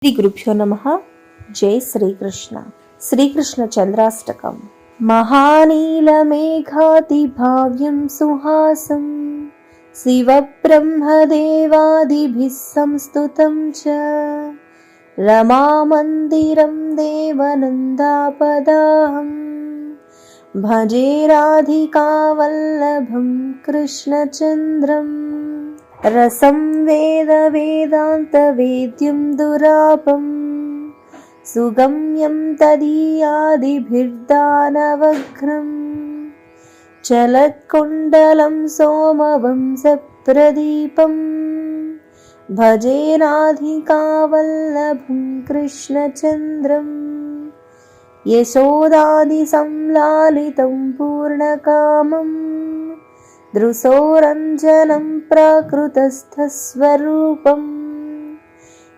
శ్రీ గురుభ్యో నమః. జై శ్రీకృష్ణ. శ్రీకృష్ణ చంద్రాష్టకం. మహానీలమేఘాతిభావ్యం సుహాసం శివబ్రహ్మదేవాదిభిः సంస్తుతం చ రమామందిరం దేవనందాపదాహం భజే రాధికావల్లభం కృష్ణచంద్రం రసం వేద వేదాంత వేద్యం దురాపం సుగమ్యం తదీయాదిభిర్దానవఘ్నం చలత్కుండలం సోమవంశప్రదీపం భజే రాధికావల్లభం కృష్ణచంద్రం యశోదాదిసంలాలితం పూర్ణకామం దృశోరంజనం ప్రాకృతస్థస్వరూపం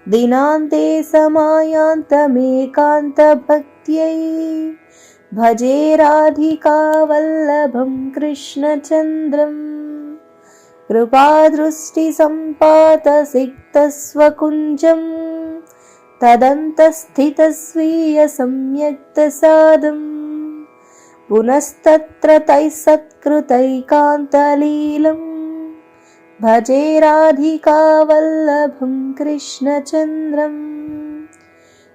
దినాంతే సమాయాంతమేకాంతభక్త్యై భజే రాధికావల్లభం కృష్ణచంద్రం కృపాదృష్టిసంపాతసిక్తస్వకుంజం తదంతస్థితస్వీయ సమ్యక్తసాదం పునస్తత్ర తైః సత్కృతైకాంతలీలం భజే రాధికావల్లభం కృష్ణచంద్రం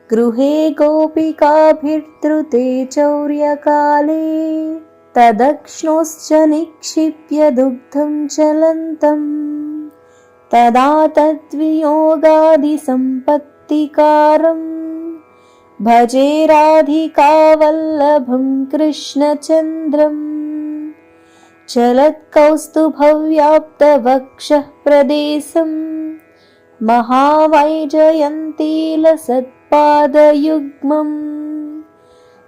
గృహే గోపికాభిర్ధృతే చౌర్యకాలే తదక్ష్ణోశ్చ నిక్షిప్య దుగ్ధం చలంతం తదా తద్వియోగాదిసంపత్తికారం భజే రాధికావల్లభం కృష్ణచంద్రం చలత్కౌస్తుభవ్యాప్తవక్షః ప్రదేశం మహావైజయంతిలసత్పాదయుగ్మం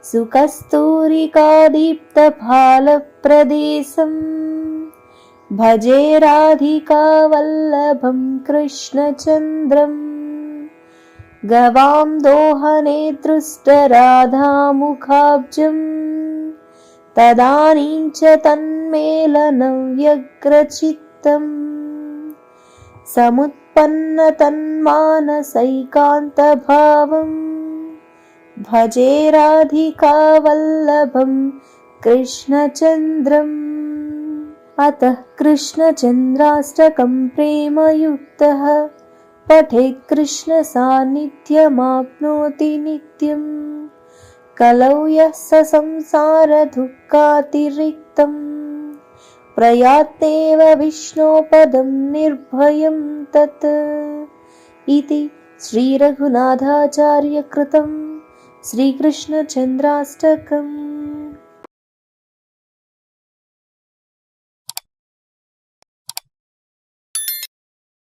సుకస్తూరికాదీప్తఫాలప్రదేశం భజే రాధికావల్లభం కృష్ణచంద్రం గవాం దోహనేతృష్టరాధాముఖాబ్జం తదానీం చ తన్మేలనం వ్యగ్రచిత్తం సముత్పన్న తన్మానసైకాంతభావం భజే రాధికావల్లభం కృష్ణచంద్రం అతః కృష్ణచంద్రాష్టకం ప్రేమయుక్తః పఠేత్ కృష్ణ సాన్నిధ్యమాప్నోతి నిత్యం కలౌ యః స సంసార దుఃఖాతిరిక్తం ప్రయాత్తేవ విష్ణో పదం నిర్భయం తత్ ఇతి శ్రీ రఘునాథాచార్య కృతం శ్రీకృష్ణ చంద్రాష్టకం.